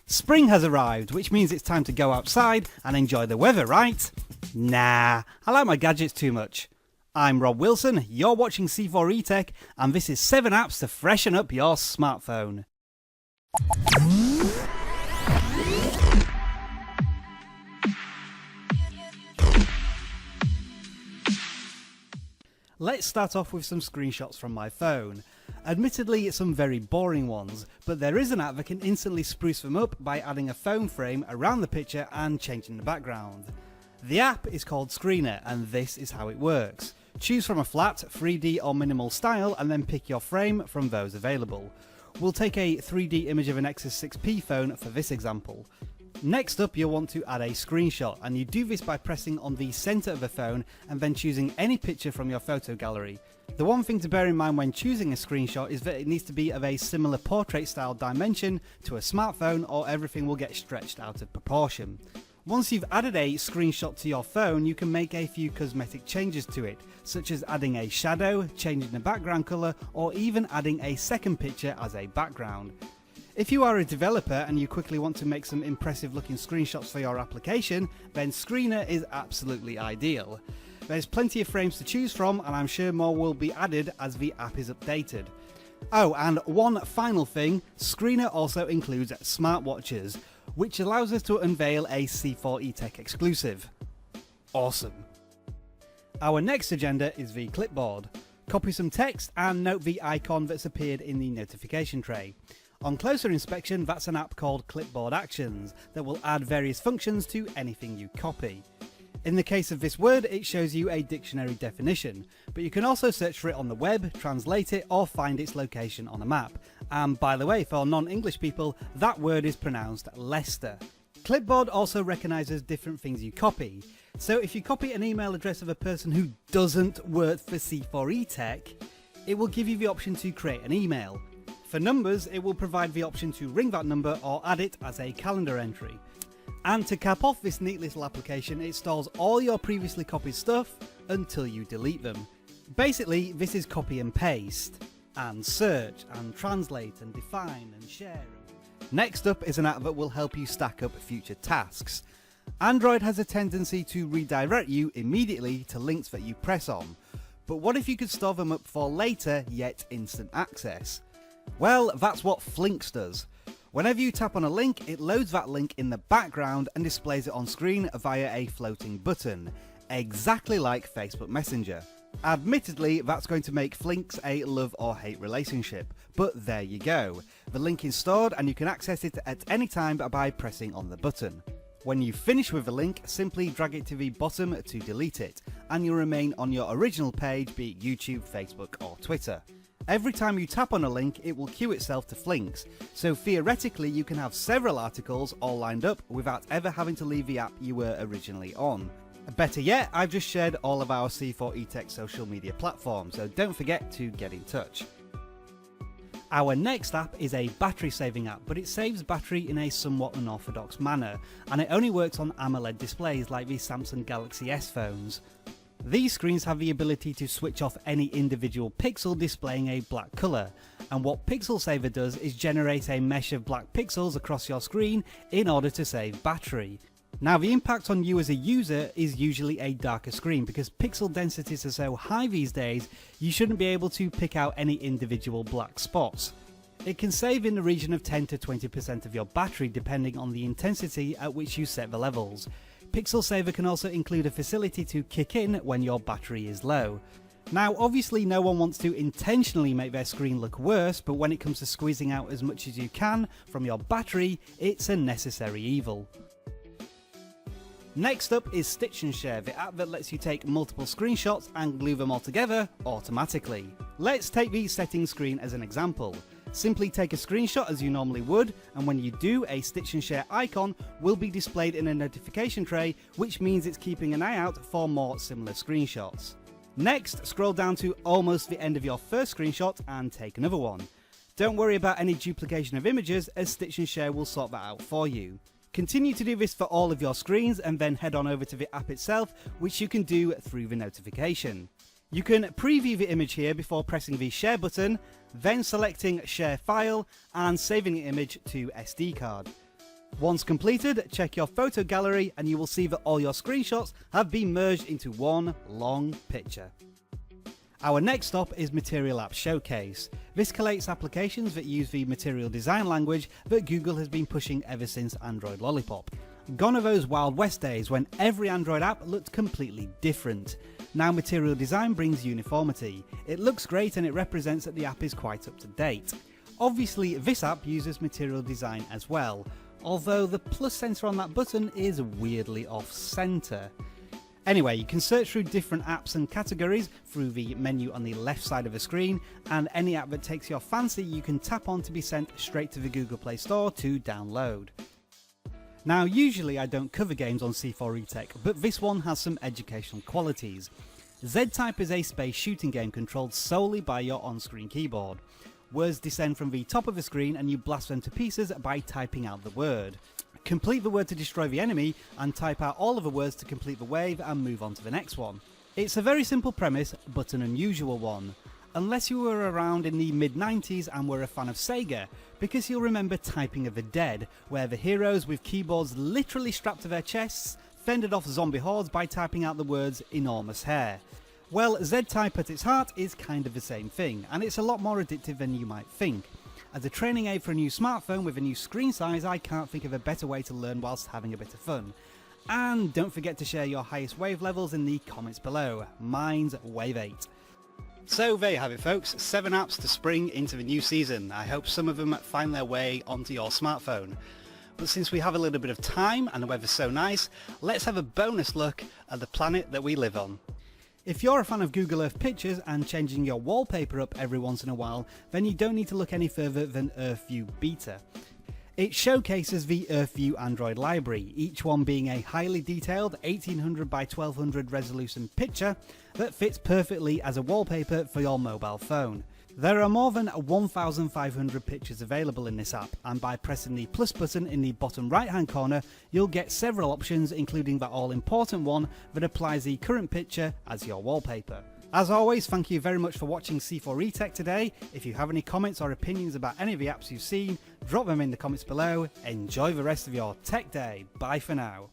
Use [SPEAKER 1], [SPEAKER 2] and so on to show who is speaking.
[SPEAKER 1] Spring has arrived, which means it's time to go outside and enjoy the weather, right? Nah, I like my gadgets too much. I'm Rob Wilson, you're watching C4E Tech, and this is 7 apps to freshen up your smartphone. Let's start off with some screenshots from my phone. Admittedly, some very boring ones, but there is an app that can instantly spruce them up by adding a phone frame around the picture and changing the background. The app is called Screener, and this is how it works. Choose from a flat, 3D or minimal style and then pick your frame from those available. We'll take a 3D image of an Nexus 6P phone for this example. Next up, you'll want to add a screenshot, and you do this by pressing on the centre of the phone and then choosing any picture from your photo gallery. The one thing to bear in mind when choosing a screenshot is that it needs to be of a similar portrait style dimension to a smartphone, or everything will get stretched out of proportion. Once you've added a screenshot to your phone, you can make a few cosmetic changes to it, such as adding a shadow, changing the background colour, or even adding a second picture as a background. If you are a developer and you quickly want to make some impressive looking screenshots for your application, then Screener is absolutely ideal. There's plenty of frames to choose from, and I'm sure more will be added as the app is updated. Oh, and one final thing, Screener also includes smartwatches, which allows us to unveil a C4E Tech exclusive. Awesome. Our next agenda is the clipboard. Copy some text and note the icon that's appeared in the notification tray. On closer inspection, that's an app called Clipboard Actions that will add various functions to anything you copy. In the case of this word, it shows you a dictionary definition, but you can also search for it on the web, translate it, or find its location on a map. And by the way, for non-English people, that word is pronounced Leicester. Clipboard also recognises different things you copy. So if you copy an email address of a person who doesn't work for C4E Tech, it will give you the option to create an email. For numbers, it will provide the option to ring that number or add it as a calendar entry. And to cap off this neat little application, it stores all your previously copied stuff until you delete them. Basically, this is copy and paste, and search, and translate, and define, and share. Next up is an app that will help you stack up future tasks. Android has a tendency to redirect you immediately to links that you press on, but what if you could store them up for later, yet instant access? Well, that's what Flynx does. Whenever you tap on a link, it loads that link in the background and displays it on screen via a floating button, exactly like Facebook Messenger. Admittedly, that's going to make Flynx a love or hate relationship, but there you go. The link is stored and you can access it at any time by pressing on the button. When you finish with the link, simply drag it to the bottom to delete it, and you'll remain on your original page, be it YouTube, Facebook or Twitter. Every time you tap on a link, it will queue itself to Flynx, so theoretically you can have several articles all lined up without ever having to leave the app you were originally on. Better yet, I've just shared all of our C4E Tech social media platforms, so don't forget to get in touch. Our next app is a battery saving app, but it saves battery in a somewhat unorthodox manner, and it only works on AMOLED displays like the Samsung Galaxy S phones. These screens have the ability to switch off any individual pixel displaying a black colour, and what Pixel Saver does is generate a mesh of black pixels across your screen in order to save battery. Now, the impact on you as a user is usually a darker screen, because pixel densities are so high these days you shouldn't be able to pick out any individual black spots. It can save in the region of 10 to 20% of your battery depending on the intensity at which you set the levels. Pixel Saver can also include a facility to kick in when your battery is low. Now, obviously no one wants to intentionally make their screen look worse, but when it comes to squeezing out as much as you can from your battery, it's a necessary evil. Next up is Stitch and Share, the app that lets you take multiple screenshots and glue them all together automatically. Let's take the settings screen as an example. Simply take a screenshot as you normally would, and when you do, a Stitch and Share icon will be displayed in a notification tray, which means it's keeping an eye out for more similar screenshots. Next, scroll down to almost the end of your first screenshot and take another one. Don't worry about any duplication of images, as Stitch and Share will sort that out for you. Continue to do this for all of your screens and then head on over to the app itself, which you can do through the notification. You can preview the image here before pressing the share button, then selecting share file and saving the image to SD card. Once completed, check your photo gallery and you will see that all your screenshots have been merged into one long picture. Our next stop is Material App Showcase. This collates applications that use the material design language that Google has been pushing ever since Android Lollipop. Gone are those Wild West days when every Android app looked completely different. Now material design brings uniformity. It looks great and it represents that the app is quite up to date. Obviously this app uses material design as well, although the plus sensor on that button is weirdly off center. Anyway, you can search through different apps and categories through the menu on the left side of the screen, and any app that takes your fancy you can tap on to be sent straight to the Google Play Store to download. Now usually I don't cover games on C4eTech, but this one has some educational qualities. Z-Type is a space shooting game controlled solely by your on-screen keyboard. Words descend from the top of the screen and you blast them to pieces by typing out the word. Complete the word to destroy the enemy and type out all of the words to complete the wave and move on to the next one. It's a very simple premise, but an unusual one. Unless you were around in the mid-90s and were a fan of Sega, because you'll remember Typing of the Dead, where the heroes with keyboards literally strapped to their chests fended off zombie hordes by typing out the words enormous hair. Well, Z-Type at its heart is kind of the same thing, and it's a lot more addictive than you might think. As a training aid for a new smartphone with a new screen size, I can't think of a better way to learn whilst having a bit of fun. And don't forget to share your highest wave levels in the comments below. Mine's Wave 8. So there you have it folks, 7 apps to spring into the new season. I hope some of them find their way onto your smartphone. But since we have a little bit of time and the weather's so nice, let's have a bonus look at the planet that we live on. If you're a fan of Google Earth pictures and changing your wallpaper up every once in a while, then you don't need to look any further than EarthView Beta. It showcases the EarthView Android library, each one being a highly detailed 1800 by 1200 resolution picture that fits perfectly as a wallpaper for your mobile phone. There are more than 1,500 pictures available in this app, and by pressing the plus button in the bottom right hand corner you'll get several options, including the all important one that applies the current picture as your wallpaper. As always, thank you very much for watching C4eTech today. If you have any comments or opinions about any of the apps you've seen, drop them in the comments below. Enjoy the rest of your tech day. Bye for now.